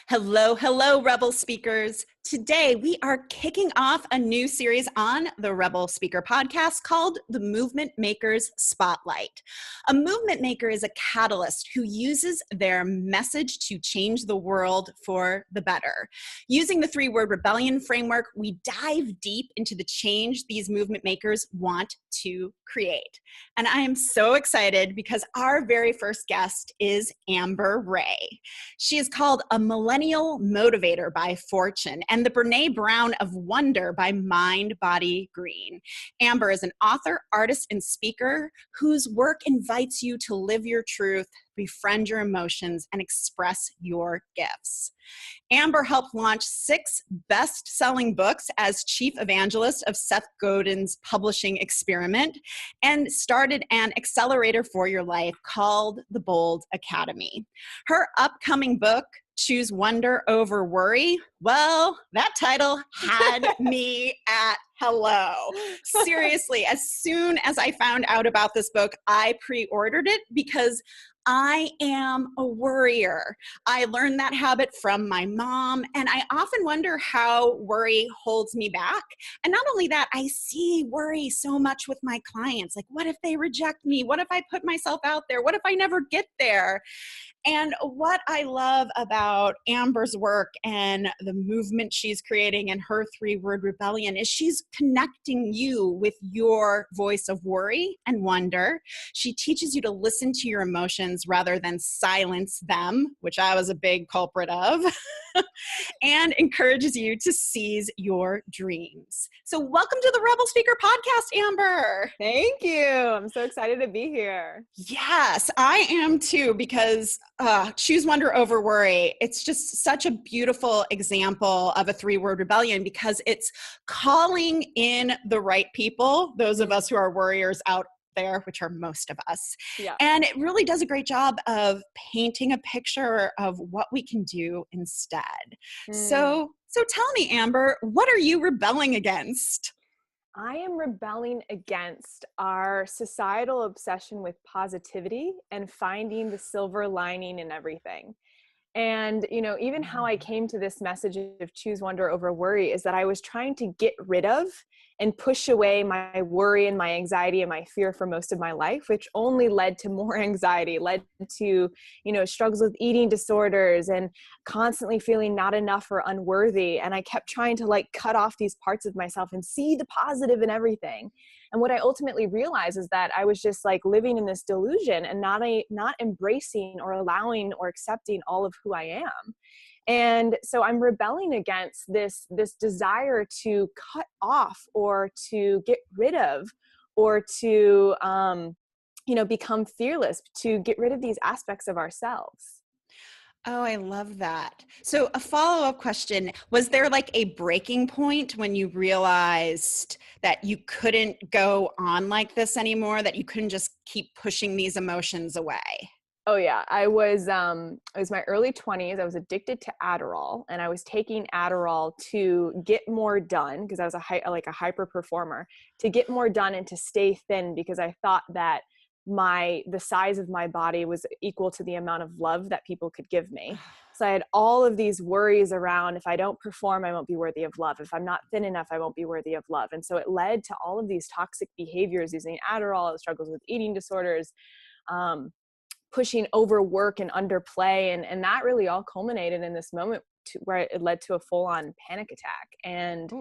Hello, hello, Rebel Speakers. Today, we are kicking off a new series on the Rebel Speaker podcast called The Movement Makers Spotlight. A movement maker is a catalyst who uses their message to change the world for the better. Using the three-word rebellion framework, we dive deep into the change these movement makers want to create. And I am so excited because our very first guest is Amber Ray. She is called a millennial motivator by Fortune and the Brene Brown of Wonder by Mind, Body, Green. Amber is an author, artist, and speaker whose work invites you to live your truth, befriend your emotions, and express your gifts. Amber helped launch 6 best-selling books as chief evangelist of Seth Godin's publishing experiment and started an accelerator for your life called the Bold Academy. Her upcoming book, Choose Wonder Over Worry, well, that title had me at hello. Seriously, as soon as I found out about this book, I pre-ordered it because I am a worrier. I learned that habit from my mom, and I often wonder how worry holds me back. And not only that, I see worry so much with my clients. Like, what if they reject me? What if I put myself out there? What if I never get there? And what I love about Amber's work and the movement she's creating and her three-word rebellion is she's connecting you with your voice of worry and wonder. She teaches you to listen to your emotions rather than silence them, which I was a big culprit of, and encourages you to seize your dreams. So welcome to the Rebel Speaker Podcast, Amber. Thank you. I'm so excited to be here. Yes, I am too, because Choose Wonder Over Worry, it's just such a beautiful example of a three-word rebellion because it's calling in the right people, those of us who are worriers out there, which are most of us. Yeah. And it really does a great job of painting a picture of what we can do instead. So tell me, Amber, what are you rebelling against? I am rebelling against our societal obsession with positivity and finding the silver lining in everything. And, even how I came to this message of choose wonder over worry is that I was trying to get rid of and push away my worry and my anxiety and my fear for most of my life, which only led to more anxiety, led to, struggles with eating disorders and constantly feeling not enough or unworthy. And I kept trying to cut off these parts of myself and see the positive in everything. And what I ultimately realized is that I was just living in this delusion and not embracing or allowing or accepting all of who I am. And so I'm rebelling against this desire to cut off or to get rid of or to, become fearless, to get rid of these aspects of ourselves. Oh, I love that. So a follow-up question, was there a breaking point when you realized that you couldn't go on like this anymore, that you couldn't just keep pushing these emotions away? Oh yeah, it was my early 20s. I was addicted to Adderall, and I was taking Adderall to get more done because I was a hyper performer, to get more done and to stay thin because I thought that the size of my body was equal to the amount of love that people could give me. So I had all of these worries around, if I don't perform, I won't be worthy of love. If I'm not thin enough, I won't be worthy of love. And so it led to all of these toxic behaviors using Adderall, struggles with eating disorders, pushing over work and underplay. And that really all culminated in this moment where it led to a full-on panic attack. And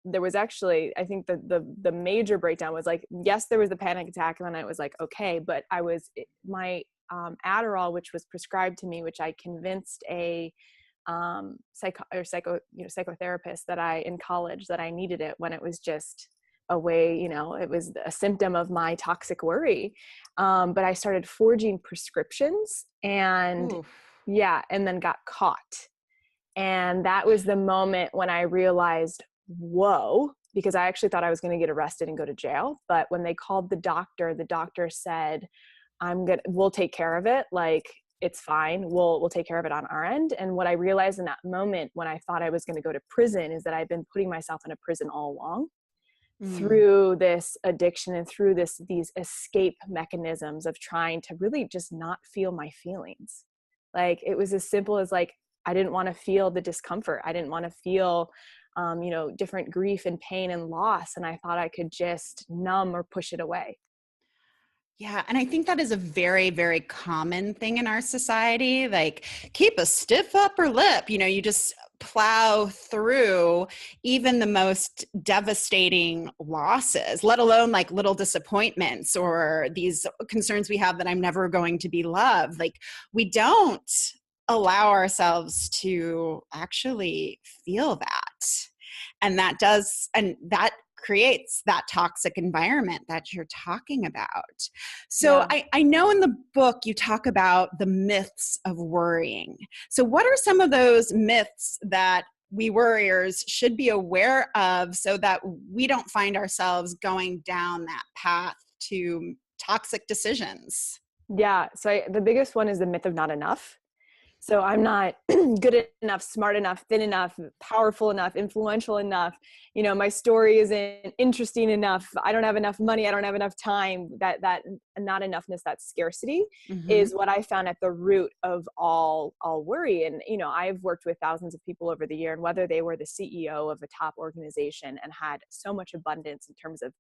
there was actually, I think the major breakdown was yes, there was the panic attack, and then I was okay, but my Adderall, which was prescribed to me, which I convinced a psychotherapist in college that I needed it when it was just a way, it was a symptom of my toxic worry. But I started forging prescriptions and and then got caught. And that was the moment when I realized, whoa, because I actually thought I was going to get arrested and go to jail. But when they called the doctor said, we'll take care of it. It's fine. We'll take care of it on our end. And what I realized in that moment when I thought I was going to go to prison is that I've been putting myself in a prison all along. Through this addiction and through these escape mechanisms of trying to really just not feel my feelings. Like, it was as simple as like, I didn't want to feel the discomfort. I didn't want to feel, different grief and pain and loss. And I thought I could just numb or push it away. Yeah, and I think that is a very, very common thing in our society. Like, keep a stiff upper lip. You just plow through even the most devastating losses, let alone like little disappointments or these concerns we have that I'm never going to be loved. Like, we don't allow ourselves to actually feel that. And that creates that toxic environment that you're talking about. So Yeah. I know in the book you talk about the myths of worrying. So what are some of those myths that we worriers should be aware of so that we don't find ourselves going down that path to toxic decisions? Yeah. So the biggest one is the myth of not enough. So I'm not good enough, smart enough, thin enough, powerful enough, influential enough. My story isn't interesting enough. I don't have enough money. I don't have enough time. That not enoughness, that scarcity Mm-hmm. is what I found at the root of all worry. And, I've worked with thousands of people over the year, and whether they were the CEO of a top organization and had so much abundance in terms of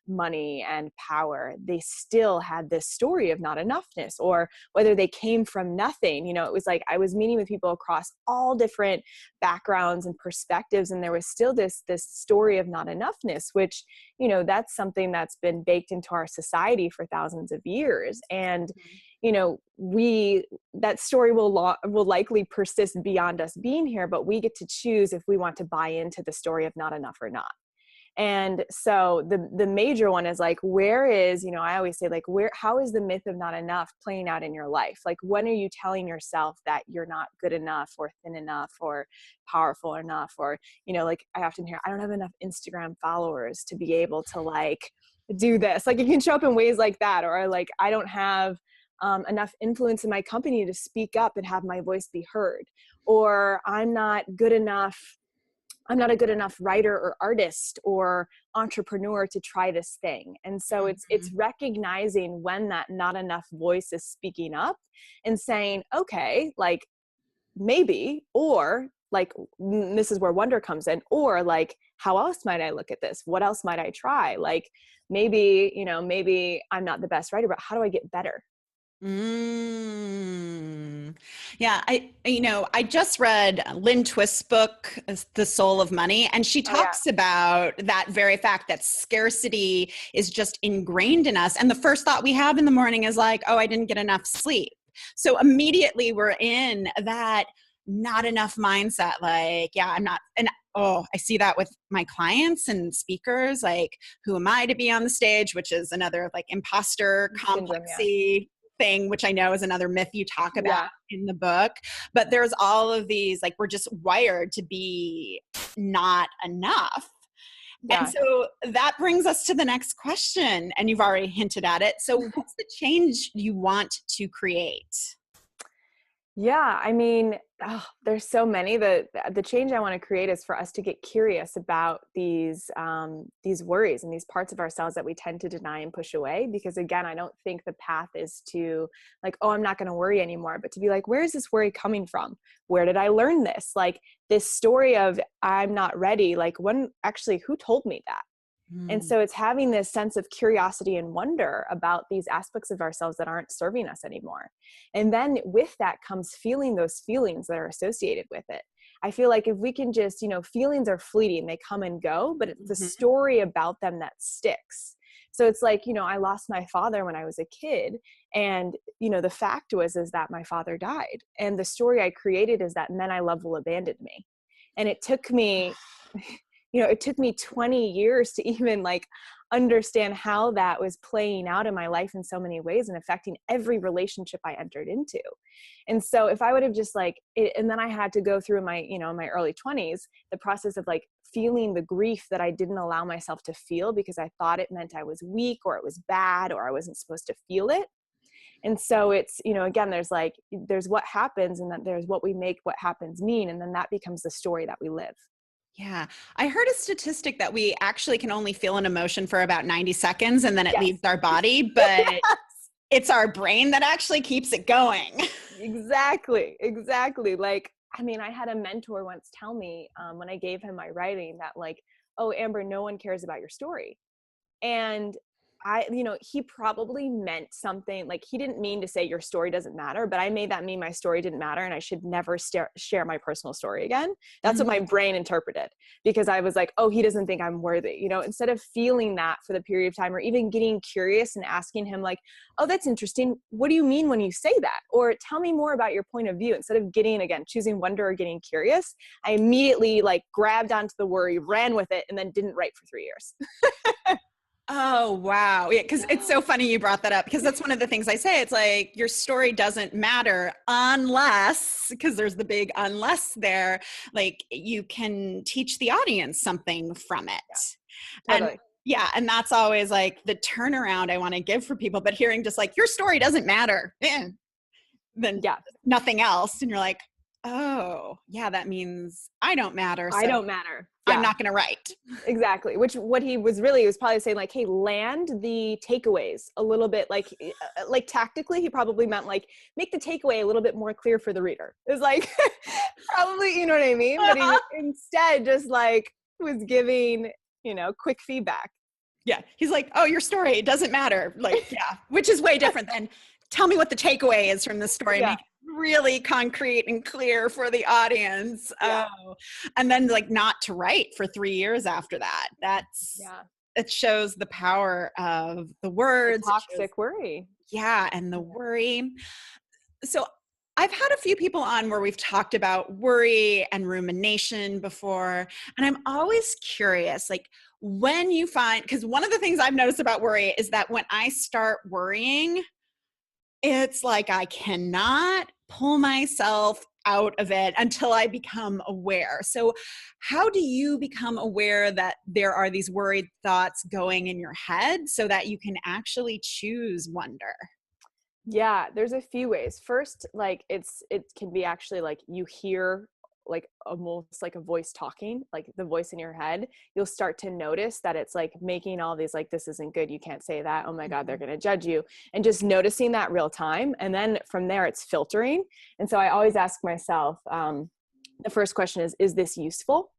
money and power, they still had this story of not enoughness, or whether they came from nothing. It was like I was meeting with people across all different backgrounds and perspectives, and there was still this story of not enoughness, which, that's something that's been baked into our society for thousands of years. And that story will likely persist beyond us being here, but we get to choose if we want to buy into the story of not enough or not. And so the major one is like, where is, I always say, like, how is the myth of not enough playing out in your life? Like, when are you telling yourself that you're not good enough or thin enough or powerful enough? Or, like I often hear, I don't have enough Instagram followers to be able to like do this. Like, it can show up in ways like that. Or like, I don't have enough influence in my company to speak up and have my voice be heard. Or I'm not a good enough writer or artist or entrepreneur to try this thing. And so it's recognizing when that not enough voice is speaking up and saying, okay, like maybe, or like, this is where wonder comes in, or like, how else might I look at this? What else might I try? Like, maybe I'm not the best writer, but how do I get better? Mm. Yeah, I just read Lynn Twist's book, The Soul of Money, and she Oh yeah. talks about that very fact that scarcity is just ingrained in us. And the first thought we have in the morning is like, oh, I didn't get enough sleep. So immediately we're in that not enough mindset. Like, yeah, I'm not. And oh, I see that with my clients and speakers. Like, who am I to be on the stage? Which is another like imposter Syndrome. Yeah. complexy thing, which I know is another myth you talk about Yeah. in the book. But there's all of these, like, we're just wired to be not enough. And Yeah. so that brings us to the next question. And you've already hinted at it. So, what's the change you want to create? Yeah, I mean, there's so many. The change I want to create is for us to get curious about these worries and these parts of ourselves that we tend to deny and push away. Because again, I don't think the path is to like, oh, I'm not going to worry anymore, but to be like, where is this worry coming from? Where did I learn this? Like, this story of I'm not ready. Like, who told me that? And so it's having this sense of curiosity and wonder about these aspects of ourselves that aren't serving us anymore. And then with that comes feeling those feelings that are associated with it. I feel like if we can just, feelings are fleeting, they come and go, but it's the Mm-hmm. story about them that sticks. So it's like, I lost my father when I was a kid. And, the fact is that my father died. And the story I created is that men I love will abandon me. And it took me, it took me 20 years to even like understand how that was playing out in my life in so many ways and affecting every relationship I entered into. And so if I would have just like, and then I had to go through my, in my early 20s, the process of like feeling the grief that I didn't allow myself to feel because I thought it meant I was weak or it was bad or I wasn't supposed to feel it. And so it's, again, there's what happens and then there's what we make what happens mean. And then that becomes the story that we live. Yeah. I heard a statistic that we actually can only feel an emotion for about 90 seconds and then it Yes. leaves our body. But it's our brain that actually keeps it going. Exactly. Like, I mean, I had a mentor once tell me when I gave him my writing that like, oh, Amber, no one cares about your story. And he probably meant something, like he didn't mean to say your story doesn't matter, but I made that mean my story didn't matter and I should never share my personal story again. That's what my brain interpreted, because I was like, oh, he doesn't think I'm worthy, instead of feeling that for the period of time, or even getting curious and asking him like, oh, that's interesting. What do you mean when you say that? Or tell me more about your point of view. Instead of choosing wonder or getting curious, I immediately like grabbed onto the worry, ran with it, and then didn't write for 3 years. Oh, wow. Yeah, because it's so funny you brought that up, because that's one of the things I say. It's like your story doesn't matter unless, because there's the big unless there, like you can teach the audience something from it. Yeah, totally. And that's always like the turnaround I want to give for people. But hearing just like your story doesn't matter, then nothing else. And you're like, oh, yeah, that means I don't matter. So I don't matter. I'm not going to write. Exactly. What he was probably saying like, hey, land the takeaways a little bit, like tactically, he probably meant like make the takeaway a little bit more clear for the reader. It's like, probably, you know what I mean? But he instead just like was giving, quick feedback. Yeah. He's like, oh, your story, it doesn't matter. Like, yeah, which is way different than tell me what the takeaway is from the story. Yeah. Make it really concrete and clear for the audience. Yeah. Oh, and then like not to write for 3 years after that. It shows the power of the words. The toxic worry. Yeah. And the worry. So I've had a few people on where we've talked about worry and rumination before. And I'm always curious, like when you find, because one of the things I've noticed about worry is that when I start worrying, it's like I cannot pull myself out of it until I become aware. So how do you become aware that there are these worried thoughts going in your head so that you can actually choose wonder? Yeah, there's a few ways. First, like it can be actually like you hear like almost like a voice talking, like the voice in your head. You'll start to notice that it's like making all these like, this isn't good, you can't say that, oh my God, they're going to judge you, and just noticing that real time. And then from there it's filtering. And so I always ask myself, the first question is this useful?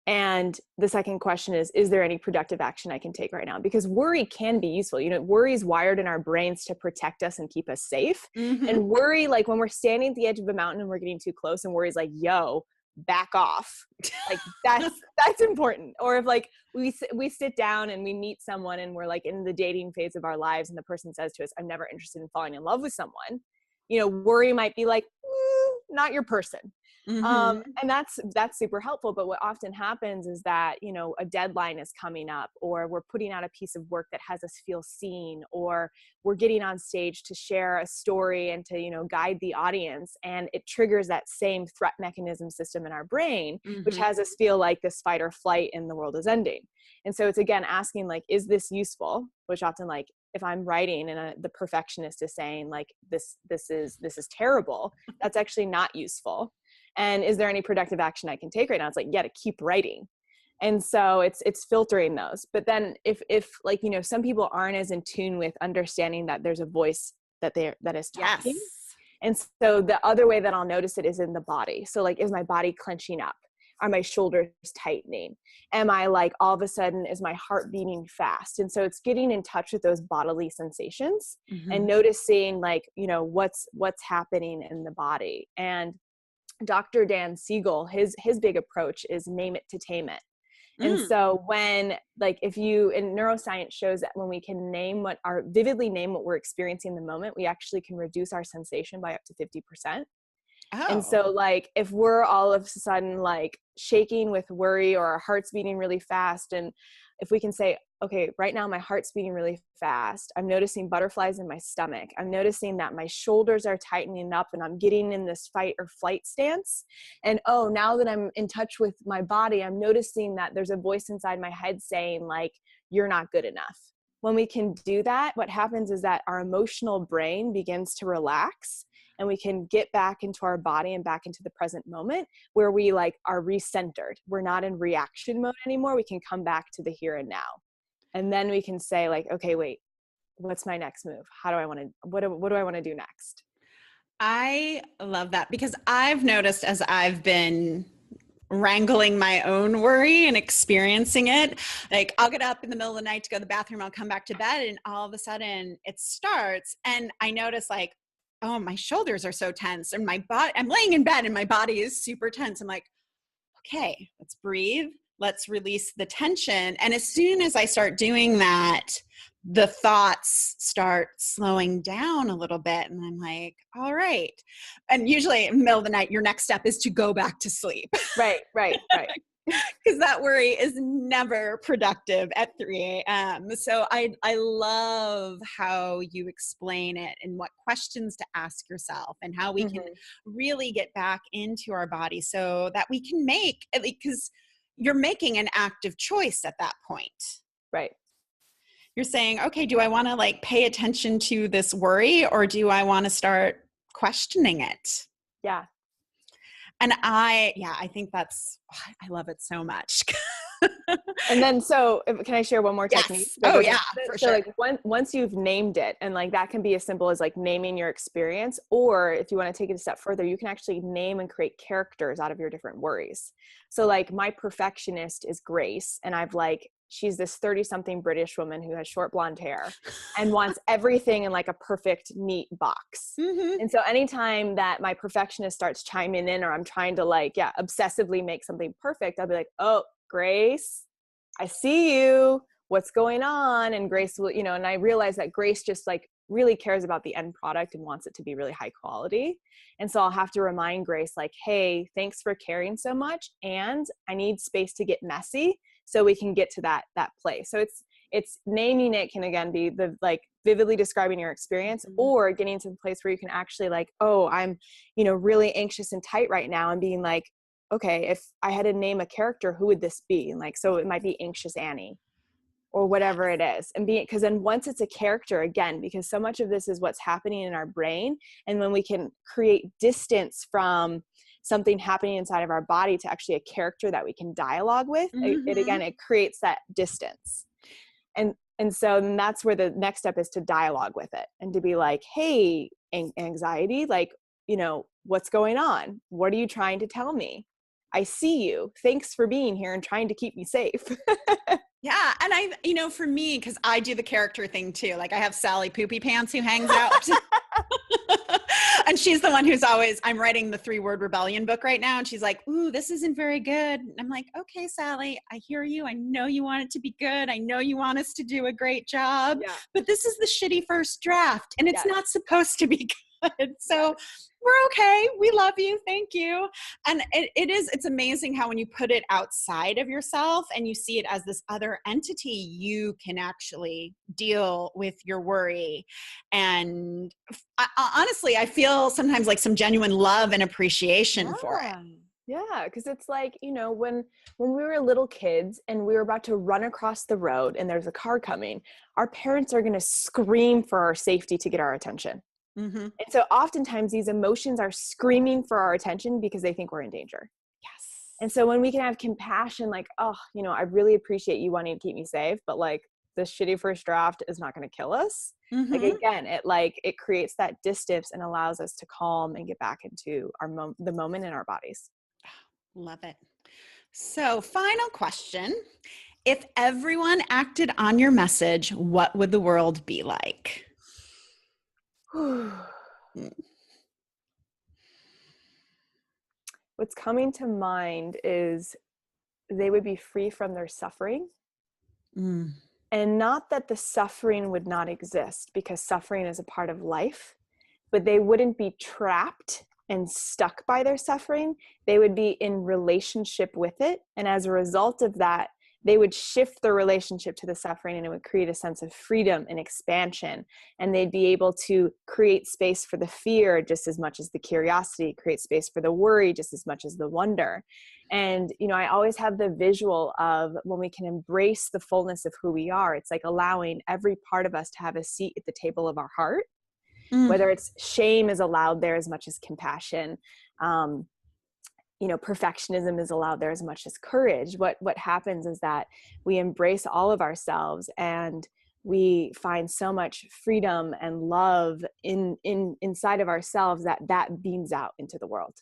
And the second question is there any productive action I can take right now? Because worry can be useful. Worry is wired in our brains to protect us and keep us safe. Mm-hmm. And worry, like when we're standing at the edge of a mountain and we're getting too close, and worry's like, yo, back off. Like that's important. Or if like we sit down and we meet someone and we're like in the dating phase of our lives, and the person says to us, I'm never interested in falling in love with someone. Worry might be like, not your person. Mm-hmm. And that's super helpful. But what often happens is that, a deadline is coming up, or we're putting out a piece of work that has us feel seen, or we're getting on stage to share a story and to, guide the audience. And it triggers that same threat mechanism system in our brain, which has us feel like this fight or flight and the world is ending. And so it's again asking like, is this useful? Which often like, if I'm writing and the perfectionist is saying like, this is terrible, that's actually not useful. And is there any productive action I can take right now? It's like, yeah, to keep writing. And so it's filtering those. But then if like, some people aren't as in tune with understanding that there's a voice that is talking. Yes. And so the other way that I'll notice it is in the body. So like, is my body clenching up? Are my shoulders tightening? Am I like, all of a sudden, is my heart beating fast? And so it's getting in touch with those bodily sensations and noticing like, what's happening in the body. And Dr. Dan Siegel, his big approach is name it to tame it. And so when like, if you, and neuroscience shows that when we can vividly name what we're experiencing in the moment, we actually can reduce our sensation by up to 50%. Oh. And so like, if we're all of a sudden like shaking with worry, or our heart's beating really fast, and if we can say, okay, right now my heart's beating really fast, I'm noticing butterflies in my stomach, I'm noticing that my shoulders are tightening up and I'm getting in this fight or flight stance. And oh, now that I'm in touch with my body, I'm noticing that there's a voice inside my head saying like, you're not good enough. When we can do that, what happens is that our emotional brain begins to relax, and we can get back into our body and back into the present moment, where we like are recentered. We're not in reaction mode anymore. We can come back to the here and now. And then we can say like, okay, wait, what's my next move? How do I want to, what do I want to do next? I love that because I've noticed as I've been wrangling my own worry and experiencing it, like I'll get up in the middle of the night to go to the bathroom, I'll come back to bed, and all of a sudden it starts. And I notice like, oh, my shoulders are so tense and my body, I'm laying in bed and my body is super tense. I'm like, okay, let's breathe. Let's release the tension. And as soon as I start doing that, the thoughts start slowing down a little bit. And I'm like, all right. And usually in the middle of the night, your next step is to go back to sleep. Right. Because that worry is never productive at 3 a.m. So I love how you explain it and what questions to ask yourself and how we can really get back into our body so that we can make, because you're making an active choice at that point. Right. You're saying, okay, do I want to like pay attention to this worry or do I want to start questioning it? Yeah. And I think that's, I love it so much. And then, so can I share one more technique? Yes. Oh yeah, for sure. Like once you've named it, and like that can be as simple as like naming your experience, or if you want to take it a step further, you can actually name and create characters out of your different worries. So like my perfectionist is Grace, and she's this 30-something British woman who has short blonde hair and wants everything in like a perfect, neat box. And so anytime that my perfectionist starts chiming in, or I'm trying to obsessively make something perfect, I'll be like, oh, Grace, I see you. What's going on? And Grace will, and I realize that Grace just like really cares about the end product and wants it to be really high quality. And so I'll have to remind Grace like, hey, thanks for caring so much. And I need space to get messy so we can get to that place. So it's naming it can again be the like vividly describing your experience, or getting to the place where you can actually like, oh, I'm, really anxious and tight right now, and being like, okay, if I had to name a character, who would this be? And like, so it might be Anxious Annie or whatever it is. And because then once it's a character, again, because so much of this is what's happening in our brain. And when we can create distance from something happening inside of our body to actually a character that we can dialogue with, it creates that distance. And so then that's where the next step is to dialogue with it and to be like, hey, anxiety, like, what's going on? What are you trying to tell me? I see you. Thanks for being here and trying to keep me safe. Yeah. And for me, because I do the character thing too, like I have Sally Poopy Pants who hangs out. And she's the one who's always, I'm writing the 3-word rebellion book right now. And she's like, ooh, this isn't very good. And I'm like, okay, Sally, I hear you. I know you want it to be good. I know you want us to do a great job, but this is the shitty first draft and it's not supposed to be good. So we're okay. We love you. Thank you. And it's amazing how when you put it outside of yourself and you see it as this other entity, you can actually deal with your worry. And honestly, I feel sometimes like some genuine love and appreciation for it. Yeah, because it's like, when we were little kids and we were about to run across the road and there's a car coming, our parents are going to scream for our safety to get our attention. And so oftentimes these emotions are screaming for our attention because they think we're in danger. Yes. And so when we can have compassion, like, oh, I really appreciate you wanting to keep me safe, but like this shitty first draft is not going to kill us. Like, again, it creates that distance and allows us to calm and get back into the moment in our bodies. Love it. So final question. If everyone acted on your message, what would the world be like? What's coming to mind is they would be free from their suffering. And not that the suffering would not exist, because suffering is a part of life, but they wouldn't be trapped and stuck by their suffering. They would be in relationship with it. And as a result of that, they would shift their relationship to the suffering, and it would create a sense of freedom and expansion. And they'd be able to create space for the fear just as much as the curiosity, create space for the worry just as much as the wonder. And, I always have the visual of when we can embrace the fullness of who we are, it's like allowing every part of us to have a seat at the table of our heart, whether it's shame is allowed there as much as compassion. Perfectionism is allowed there as much as courage. What happens is that we embrace all of ourselves, and we find so much freedom and love inside of ourselves that beams out into the world.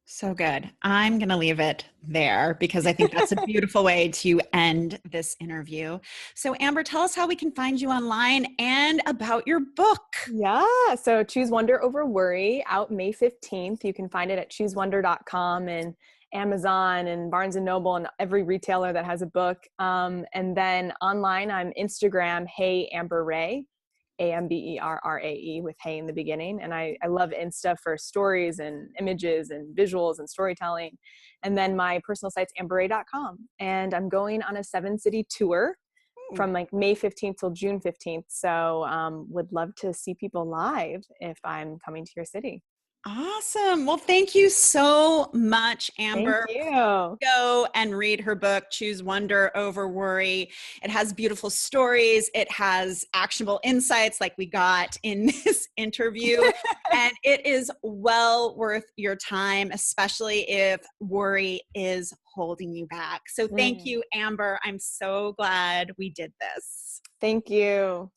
So good. I'm going to leave it there because I think that's a beautiful way to end this interview. So, Amber, tell us how we can find you online and about your book. Yeah. So Choose Wonder Over Worry, out May 15th. You can find it at choosewonder.com and Amazon and Barnes and Noble and every retailer that has a book. And then online, I'm Instagram, Hey Amber Ray, AMBERRAE with Hey in the beginning. And I love Insta for stories and images and visuals and storytelling. And then my personal site's amberray.com. And I'm going on a 7-city tour from like May 15th till June 15th. So would love to see people live if I'm coming to your city. Awesome. Well, thank you so much, Amber. Thank you. Go and read her book, Choose Wonder Over Worry. It has beautiful stories. It has actionable insights like we got in this interview. And it is well worth your time, especially if worry is holding you back. So thank you, Amber. I'm so glad we did this. Thank you.